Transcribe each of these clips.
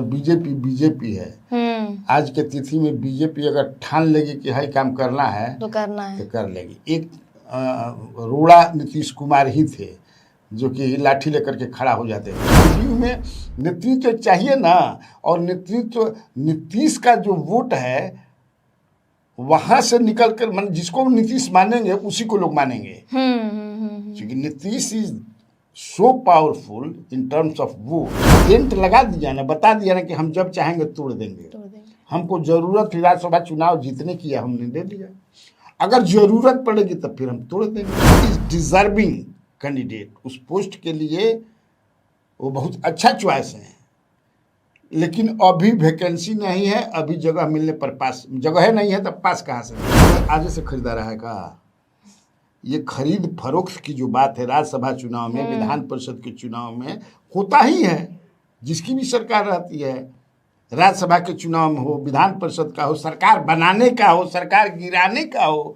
BJP BJP है। आज के तिथि में बीजेपी अगर ठान लेगी कि हाई काम करना है तो कर लेगी। एक रोड़ा नीतीश कुमार ही थे जो कि लाठी लेकर के खड़ा हो जाते हैं। में नेतृत्व चाहिए ना, और नेतृत्व नीतीश का जो वोट है वहां से निकल कर, मतलब जिसको नीतीश मानेंगे उसी को लोग मानेंगे, क्योंकि Nitish is so powerful in terms of vote. Tent लगा दिया ना, बता दिया ना कि हम जब चाहेंगे तोड़ देंगे। हमको जरूरत थी राज्यसभा चुनाव जीतने की, हमने दे दिया। अगर जरूरत पड़ेगी तब फिर हम तोड़ देंगे। इज डिजर्विंग कैंडिडेट, उस पोस्ट के लिए वो बहुत अच्छा चॉइस है, लेकिन अभी वैकेंसी नहीं है। अभी जगह मिलने पर पास, जगह नहीं है तब पास कहाँ से? आगे से खरीदा रहा है का? ये खरीद फरोख्त की जो बात है राज्यसभा चुनाव में, विधान परिषद के चुनाव में होता ही है। जिसकी भी सरकार रहती है, राज्यसभा के चुनाव में हो, विधान परिषद का हो, सरकार बनाने का हो, सरकार गिराने का हो,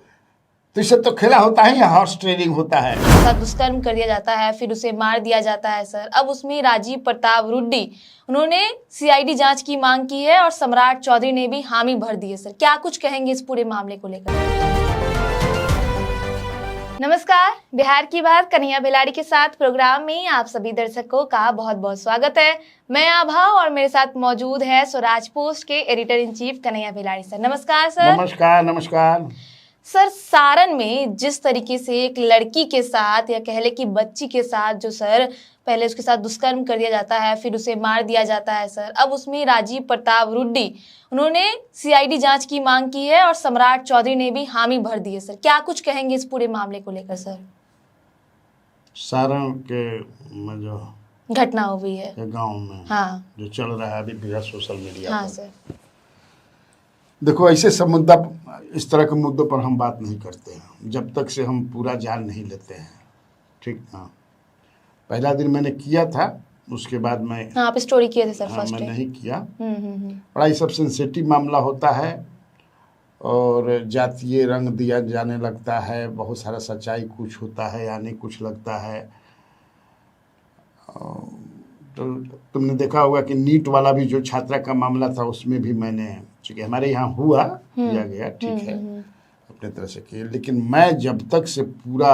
तो इससे तो खेला होता ही है, हॉर्स ट्रेडिंग होता है। सर दुष्कर्म कर दिया जाता है, फिर उसे मार दिया जाता है सर। अब उसमें राजीव प्रताप रुड्डी, उन्होंने सीआईडी जांच की मांग की है और सम्राट चौधरी ने भी हामी भर दी है सर। क्या कुछ कहेंगे इस पूरे मामले को लेकर? नमस्कार, बिहार की बात कन्हैया बेलाड़ी के साथ प्रोग्राम में आप सभी दर्शकों का बहुत बहुत स्वागत है। मैं आभा और मेरे साथ मौजूद है स्वराज पोस्ट के editor in chief Kanhaiya Beladi sir. नमस्कार सर। नमस्कार नमस्कार सर, सारण में जिस तरीके से एक लड़की के साथ या कह ले कि बच्ची के साथ जो सर पहले उसके साथ दुष्कर्म कर दिया जाता है, फिर उसे मार दिया जाता है सर। अब उसमें राजीव प्रताप रुड्डी, उन्होंने सीआईडी जांच की मांग की है और सम्राट चौधरी ने भी हामी भर दी है सर। क्या कुछ कहेंगे इस पूरे मामले को लेकर सर? सारण के जो घटना हुई है गांव में, हाँ, जो चल रहा है अभी सोशल मीडिया हाँ पर। सर, देखो, ऐसे सब मुद्दा, इस तरह के मुद्दों पर हम बात नहीं करते हैं जब तक से हम पूरा जान नहीं लेते हैं, ठीक ना? पहला दिन मैंने किया था, उसके बाद मैं, हाँ, आप स्टोरी किए थे सर फर्स्ट मैं नहीं किया। हम्म। बड़ा ये सब सेंसिटिव मामला होता है और जातीय रंग दिया जाने लगता है, बहुत सारा सच्चाई कुछ होता है यानी कुछ लगता है। तो तुमने देखा होगा कि नीट वाला भी जो छात्रा का मामला था, उसमें भी मैंने, चूँकि हमारे यहाँ हुआ किया गया, ठीक है, अपने तरह से किया, लेकिन मैं जब तक से पूरा,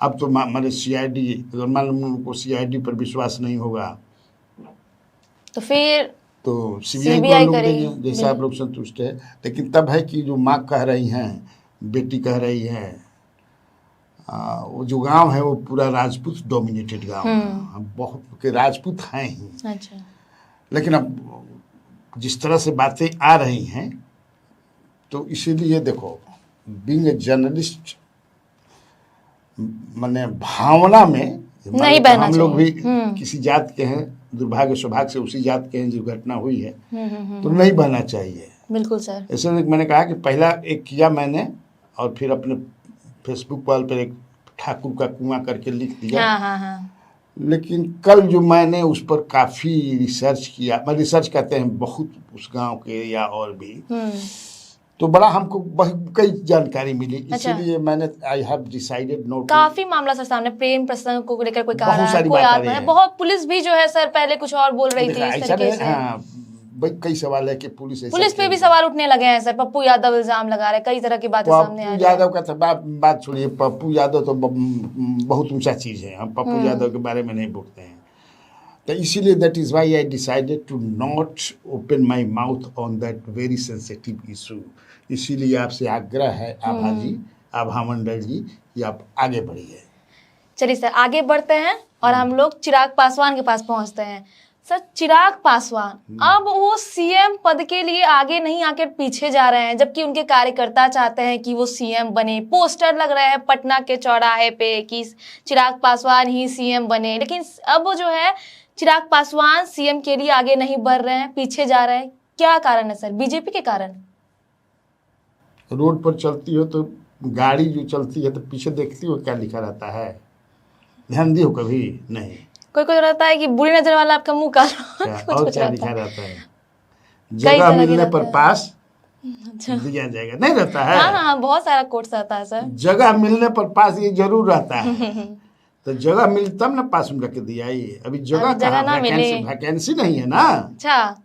अब तो मैंने सीआईडी, अगर मान लो उनको सीआईडी पर विश्वास नहीं होगा तो फिर तो सीबीआई को लोग देंगे, जैसा आप लोग संतुष्ट है। लेकिन तब है कि जो माँ कह रही हैं, बेटी कह रही है, वो जो गांव है वो पूरा राजपूत डोमिनेटेड गांव है, हम बहुत के राजपूत हैं ही। अच्छा। लेकिन अब जिस तरह से बातें आ रही हैं, तो इसीलिए देखो, बीइंग ए जर्नलिस्ट, मैंने भावना में नहीं बहना, हम लोग भी किसी जात के हैं, दुर्भाग्य सौभाग्य से उसी जात के हैं, जो घटना हुई है, तो नहीं बहना चाहिए। बिल्कुल सर। ऐसे मैंने कहा कि पहला एक किया मैंने, और फिर अपने फेसबुक वाल पर एक ठाकुर का कुआं करके लिख दिया। हाँ। लेकिन कल जो मैंने उस पर काफ़ी रिसर्च किया, मैं रिसर्च कहते हैं बहुत, उस गांव के या और भी, तो बड़ा हमको कई जानकारी मिली। इसीलिए मैंने आई हैव डिसाइडेड नोट। काफी मामला सर सामने, प्रेम प्रसंग को लेकर कोई कहा रहा है, कोई बात है, बहुत, पुलिस भी जो है सर पहले कुछ और बोल रही थी इस तरीके से। हाँ, कई सवाल है कि पुलिस पे भी सवाल उठने लगे हैं सर। पप्पू यादव इल्जाम लगा रहे, कई तरह की बातें सामने आ रही है। पप्पू यादव का तो बात छोड़िए, पप्पू यादव तो बहुत ऊंचा चीज है, हम पप्पू यादव के बारे में नहीं बोलते हैं। तो इसीलिए that is why I decided to not open my mouth on that very sensitive issue. इसीलिए आपसे आग्रह है, आभा जी, आभा मंडल जी, कि आप आगे बढ़िए। चलिए सर, आगे बढ़ते हैं और हम लोग चिराग पासवान के पास पहुंचते हैं। सर, चिराग पासवान अब वो सीएम पद के लिए आगे नहीं आकर पीछे जा रहे हैं, जबकि उनके कार्यकर्ता चाहते हैं कि वो सीएम बने। पोस्टर लग रहे हैं पटना के चौराहे पे कि चिराग पासवान ही सीएम बने, लेकिन अब वो जो है चिराग पासवान सीएम के लिए आगे नहीं बढ़ रहे हैं, पीछे जा रहे हैं। क्या कारण है सर? बीजेपी के कारण? रोड पर चलती हो तो गाड़ी जो चलती है तो पीछे देखती हो क्या लिखा रहता है? ध्यान दियो कभी? नहीं। कोई रहता है कि बुरी नजर वाला आपका मुंह काला, और क्या लिखा रहता है? जगह मिलने पर पास दिया जाएगा, नहीं रहता है? हाँ, बहुत सारा कोट्स आता है सर। जगह मिलने पर पास, ये जरूर रहता है। तो जगह मिली तब ना पास में रख दिया। अभी जगह ना मिले, वैकेंसी नहीं है ना। अच्छा,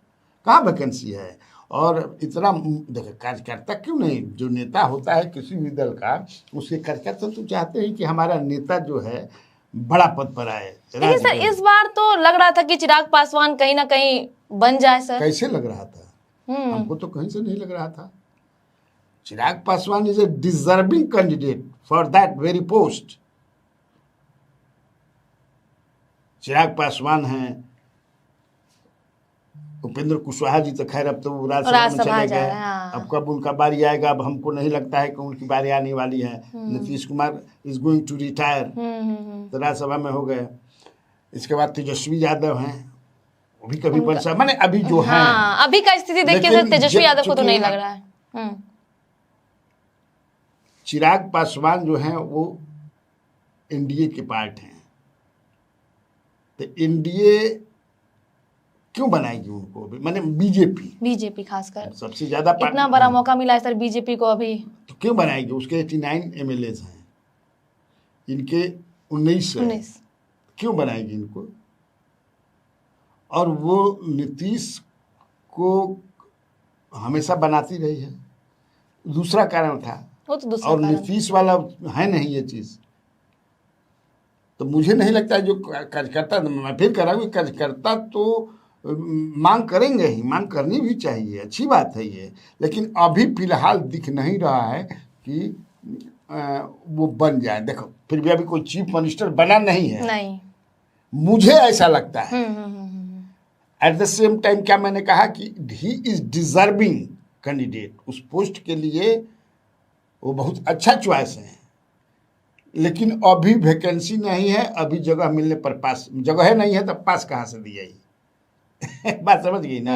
कहाँ वैकेंसी है? और इतना देखिए, कार्यकर्ता क्यों नहीं, जो नेता होता है किसी भी दल का, उसके कार्यकर्ता तो चाहते हैं कि हमारा नेता जो है बड़ा पद पर आए। लेकिन सर इस बार तो लग रहा था कि चिराग पासवान कहीं ना कहीं बन जाए सर। कैसे लग रहा था? हमको तो कहीं से नहीं लग रहा था। Chirag Paswan is a deserving candidate for that very post. Chirag Paswan हैं, उपेंद्र कुशवाहा जी तो खैर अब तो राज्यसभा में चले गए। अब कब उनका बारी आएगा अब हमको नहीं लगता है कि उनकी बारी आने वाली है। Nitish Kumar is going to retire, तो राज्यसभा में हो गए। इसके बाद तेजस्वी यादव हैं, वो भी कभी परेशान, माने अभी जो है अभी का स्थिति देख के तेजस्वी यादव को तो नहीं लग रहा है। चिराग पासवान जो हैं वो एनडीए के पार्ट हैं, तो एनडीए क्यों बनाएगी उनको? माने बीजेपी खासकर सबसे ज्यादा इतना बड़ा मौका मिला है सर बीजेपी को अभी, तो क्यों बनाएगी? उसके 89 एमएलएज हैं, इनके 19 क्यों बनाएगी इनको? और वो नीतीश को हमेशा बनाती रही है, दूसरा कारण था। वो तो दूसरा और कारण नीतीश वाला है नहीं ये चीज। तो मुझे नहीं लगता है जो कार्यकर्ता, मैं फिर कह रहा हूँ, कार्यकर्ता तो मांग करेंगे ही, मांग करनी भी चाहिए, अच्छी बात है ये, लेकिन अभी फिलहाल दिख नहीं रहा है कि वो बन जाए। देखो फिर भी अभी कोई चीफ मिनिस्टर बना नहीं है, नहीं मुझे ऐसा लगता है। एट द सेम टाइम क्या मैंने कहा कि ही इज डिजर्विंग कैंडिडेट, उस पोस्ट के लिए वो बहुत अच्छा चॉइस है, लेकिन अभी वैकेंसी नहीं है। अभी जगह मिलने पर पास, जगह नहीं है तब पास कहाँ से दिया ही बात समझ गई ना?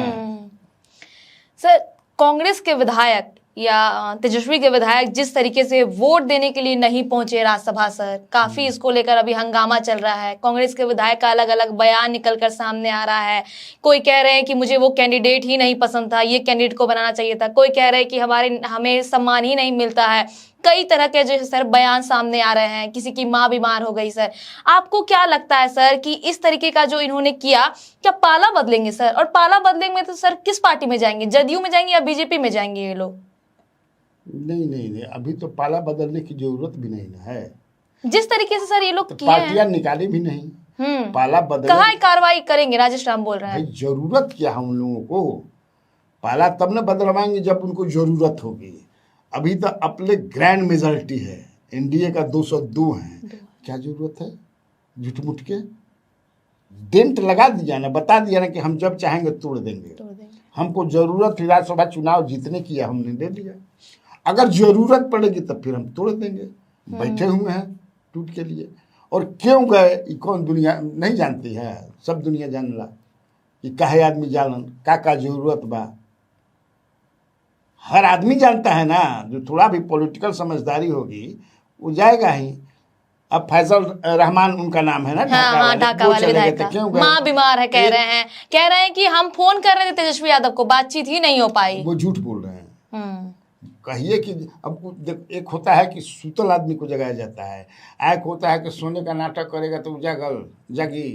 सर कांग्रेस के विधायक या तेजस्वी के विधायक जिस तरीके से वोट देने के लिए नहीं पहुंचे राज्यसभा, सर काफी इसको लेकर अभी हंगामा चल रहा है। कांग्रेस के विधायक का अलग अलग बयान निकलकर सामने आ रहा है। कोई कह रहे हैं कि मुझे वो कैंडिडेट ही नहीं पसंद था, ये कैंडिडेट को बनाना चाहिए था। कोई कह रहे हैं कि हमें सम्मान ही नहीं मिलता है। कई तरह के जो सर बयान सामने आ रहे हैं। किसी की माँ बीमार हो गई। सर आपको क्या लगता है सर कि इस तरीके का जो इन्होंने किया, क्या पाला बदलेंगे सर? और पाला बदलेंगे तो सर किस पार्टी में जाएंगे, जदयू में जाएंगे या बीजेपी में जाएंगे ये लोग? नहीं, अभी तो पाला बदलने की जरूरत भी नहीं है। जिस तरीके से सर ये लोग तो पार्टियां निकाली भी नहीं, पाला बदल कहाँ कार्रवाई करेंगे? राजेश राम बोल रहे हैं जरूरत क्या है उन लोगों को? पाला तब न बदलवाएंगे जब उनको जरूरत होगी। अभी तो अपने ग्रैंड मेजॉरिटी है, एनडीए का 202 है, क्या जरूरत है झूठ-मूठ के? डेंट लगा दिया ना, बता दिया ना कि हम जब चाहेंगे तोड़ देंगे। हमको जरूरत थी राज्यसभा चुनाव जीतने की, हमने दे दिया। अगर जरूरत पड़ेगी तब फिर हम तोड़ देंगे। बैठे हुए हैं टूट के लिए। और क्यों गए कौन दुनिया नहीं जानती है, सब दुनिया जानला कि काहे आदमी जानन का जरूरत बा। हर आदमी जानता है ना, जो थोड़ा भी पॉलिटिकल समझदारी होगी वो जाएगा ही। अब फैजल रहमान उनका नाम है ना, ढाका वाले विधायक का माँ बीमार है, कह रहे हैं कि हम फोन कर रहे थे तेजस्वी यादव को, बातचीत ही नहीं हो पाई। वो झूठ बोल रहे हैं। कहिए कि अब एक होता है कि सुतल आदमी को जगाया जाता है, एक होता है कि सोने का नाटक करेगा तो जगी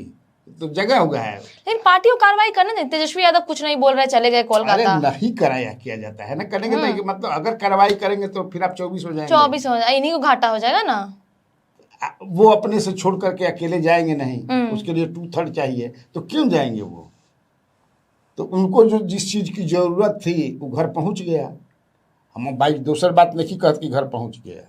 तो जगह होगा है। लेकिन पार्टी को कार्रवाई करने दें। तेजस्वी यादव कुछ नहीं बोल रहे, चले गए कोलकाता। नहीं कराया किया जाता है ना, करेंगे तो मतलब अगर कार्रवाई करेंगे तो फिर आप 24 हो जाएंगे। 24 हो जाए, इन्हीं को घाटा हो जाएगा ना। वो अपने से छोड़ करके अकेले जाएंगे नहीं, उसके लिए 2/3 चाहिए, तो क्यों जाएंगे वो? तो उनको जो जिस चीज की जरूरत थी वो घर पहुंच गया। हम भाई दूसरी बात नहीं कहते कि घर पहुंच गया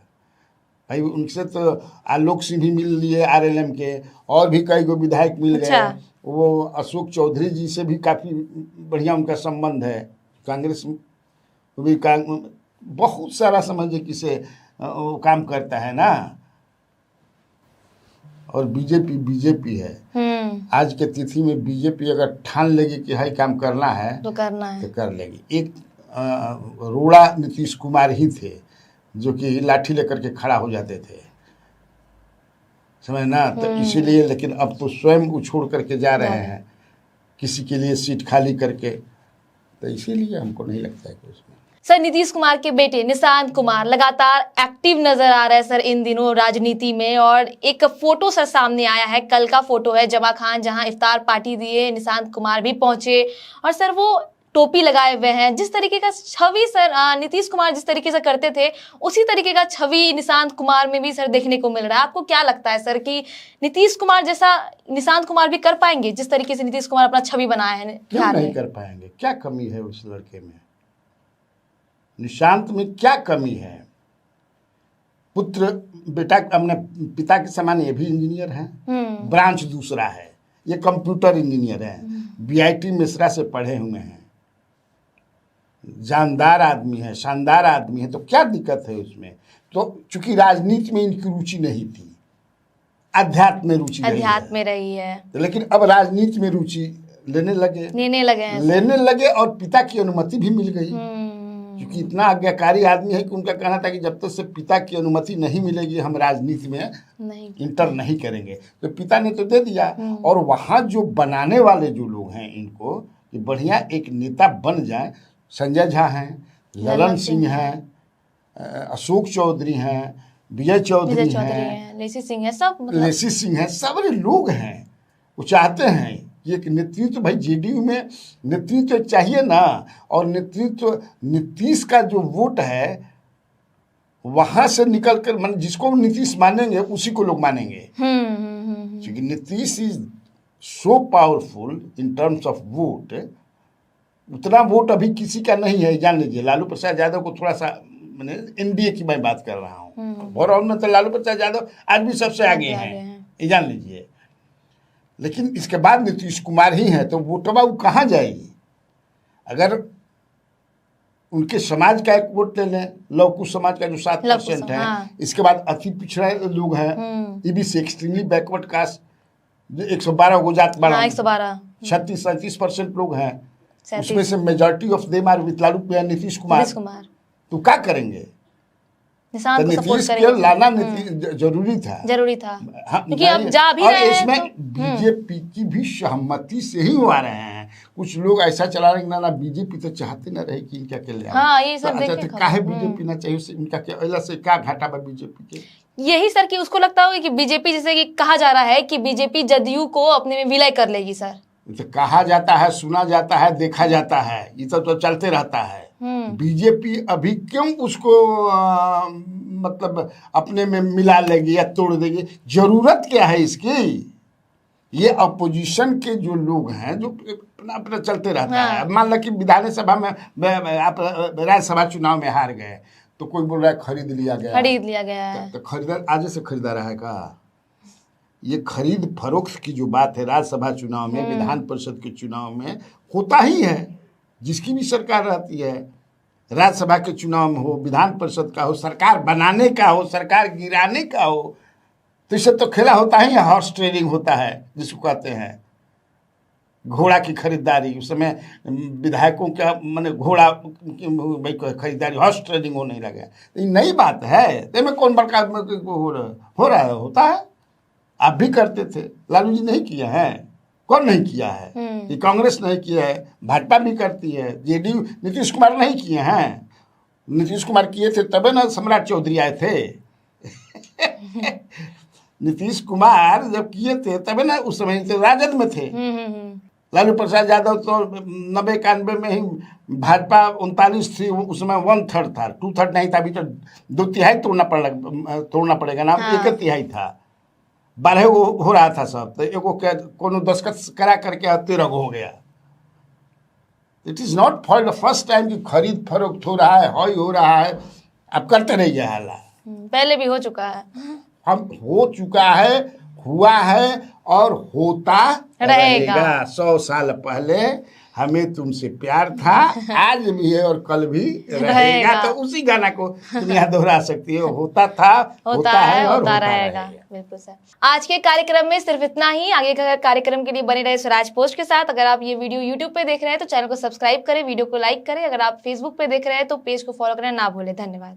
भाई, उनसे तो आलोक सिंह भी मिल लिए आरएलएम के, और भी कई गो विधायक मिल गए। वो अशोक चौधरी जी से भी काफ़ी बढ़िया उनका संबंध है। कांग्रेस भी बहुत सारा समझे किसे वो काम करता है ना। और बीजेपी है। आज के तिथि में बीजेपी अगर ठान लेगी कि हाई काम करना है तो कर लेगी। एक रोड़ा नीतीश कुमार ही थे जो कि लाठी लेकर के खड़ा हो जाते थे, समझ ना। तो इसीलिए, लेकिन अब तो स्वयं वो छोड़ करके जा रहे हैं किसी के लिए सीट खाली करके, तो इसीलिए हमको नहीं लगता है कि उसमें। सर नीतीश कुमार के बेटे निशांत कुमार लगातार एक्टिव नजर आ रहे हैं सर इन दिनों राजनीति में, और एक फोटो सर सामने आया है, कल का फोटो है जमा खान, जहां इफ्तार पार्टी दिए निशांत कुमार भी पहुंचे, और सर वो टोपी लगाए हुए हैं, जिस तरीके का छवि सर नीतीश कुमार जिस तरीके से करते थे उसी तरीके का छवि निशांत कुमार में भी सर देखने को मिल रहा है। आपको क्या लगता है सर कि नीतीश कुमार जैसा निशांत कुमार भी कर पाएंगे जिस तरीके से नीतीश कुमार अपना छवि बनाया है क्यों बिहार नहीं में? कर पाएंगे? क्या कमी है उस लड़के में? निशांत में क्या कमी है? पुत्र बेटा अपने पिता के समान ये भी इंजीनियर हैं, ब्रांच दूसरा है, ये कंप्यूटर इंजीनियर है, बीआईटी मिश्रा से पढ़े हुए हैं, जानदार आदमी है, शानदार आदमी है, तो क्या दिक्कत है उसमें? तो चूंकि राजनीति में इनकी रुचि नहीं थी, अध्यात्म में रुचि अध्यात्म में रही है, लेकिन अब राजनीति में रुचि लेने लगे हैं और पिता की अनुमति भी मिल गई। क्योंकि इतना आज्ञाकारी आदमी है कि उनका कहना था कि जब तक से पिता की अनुमति नहीं मिलेगी हम राजनीति में इंटर नहीं करेंगे। तो पिता ने तो दे दिया। और वहाँ जो बनाने वाले जो लोग हैं इनको कि बढ़िया एक नेता बन जाए, संजय झा हैं, ललन सिंह हैं, अशोक चौधरी हैं, विजय चौधरी हैं, लेसी सिंह है, सब लोग हैं। वो चाहते हैं ये कि नेतृत्व, भाई जेडीयू में नेतृत्व चाहिए ना। और नेतृत्व नीतीश का जो वोट है वहां से निकल कर, मतलब जिसको नीतीश मानेंगे उसी को लोग मानेंगे। क्योंकि Nitish is so powerful in terms of vote. उतना वोट अभी किसी का नहीं है, जान लीजिए। लालू प्रसाद यादव को थोड़ा सा, मैंने एनडीए की मैं बात कर रहा हूँ, और में तो लालू प्रसाद यादव आज भी सबसे आगे हैं, ये जान लीजिए। लेकिन इसके बाद नीतीश कुमार ही हैं, तो वोटवा वो कहाँ जाएगी? अगर उनके समाज का एक वोट ले लें, लौकू समाज का जो 7% है, इसके बाद अति पिछड़ा लोग हैं, ईबीसी एक्सट्रीमली बैकवर्ड कास्ट, 112 को जात बड़ा, 36-37% लोग हैं, उसमें से majority of them are with Nitish Kumar. तो क्या करेंगे? निशांत को सपोर्ट नीतीश को लाना जरूरी था। हाँ, क्योंकि अब जा भी रहे हैं। इसमें बीजेपी की भी सहमति से ही वो आ रहे हैं। कुछ लोग ऐसा चला रहे हैं ना, बीजेपी तो चाहते ना रहे कि इनका क्या ले। हाँ, ये सब देखें। काहे बीजेपी ना चाहिए, इनका क्या से क्या घाटा बा बीजेपी के? यही सर कि उसको लगता होगा कि बीजेपी, जैसे कि कहा जा रहा है कि बीजेपी जदयू को अपने में विलय कर लेगी सर। तो कहा जाता है, सुना जाता है, देखा जाता है, ये तो चलते रहता है। बीजेपी अभी क्यों उसको मतलब अपने में मिला लेगी या तोड़ देगी? जरूरत क्या है इसकी? ये अपोजिशन के जो लोग हैं जो अपना चलते रहता है। मान लो कि विधानसभा में आप राज्यसभा चुनाव में हार गए, तो कोई बोल रहा है खरीद लिया गया है। तो खरीदार आज से खरीदा रहा है का? ये खरीद फरोख्त की जो बात है राज्यसभा चुनाव में, विधान परिषद के चुनाव में होता ही है। जिसकी भी सरकार रहती है, राज्यसभा के चुनाव में हो, विधान परिषद का हो, सरकार बनाने का हो, सरकार गिराने का हो, तो इससे तो खेला होता ही है। हॉर्स ट्रेडिंग होता है जिसको कहते हैं, घोड़ा की खरीदारी। उस समय विधायकों का माने घोड़ा भाई खरीदारी, हॉर्स ट्रेडिंग होने लगा। ये नई बात है, इसमें कौन बड़का हो रहा है? होता है, आप भी करते थे, लालू जी नहीं किया है? कौन नहीं किया है? ये कांग्रेस नहीं किया है, भाजपा भी करती है, जेडीयू, नीतीश कुमार नहीं किए हैं। नीतीश कुमार किए थे तबे ना सम्राट चौधरी आए थे। नीतीश कुमार जब किए थे तबे ना उस समय से राजद में थे। लालू प्रसाद यादव तो 90-91 में ही भाजपा 39 थी, उसमें 1/3 था, 2/3 नहीं था। अभी तो 2/3 तोड़ना पड़ेगा ना। 1/3 था, 12 हो रहा था सब, तो एगो कोनो दस्खत करा करके 13 हो गया। It is not for the first time कि खरीद फरोख्त हो रहा है, हो रहा है। अब करते रहिए हाला, पहले भी हो चुका है, हम हो चुका है, हुआ है और होता रहेगा। 100 साल पहले हमें तुमसे प्यार था, आज भी है और कल भी रहेगा। तो उसी गाना को दुनिया दोहरा सकती है, होता था, होता है और होता रहेगा। बिल्कुल सर। आज के कार्यक्रम में सिर्फ इतना ही। आगे का कार्यक्रम के लिए बने रहे स्वराज पोस्ट के साथ। अगर आप ये वीडियो YouTube पे देख रहे हैं तो चैनल को सब्सक्राइब करें, वीडियो को लाइक करें। अगर आप Facebook पे देख रहे हैं तो पेज को फॉलो करना ना भूलें। धन्यवाद।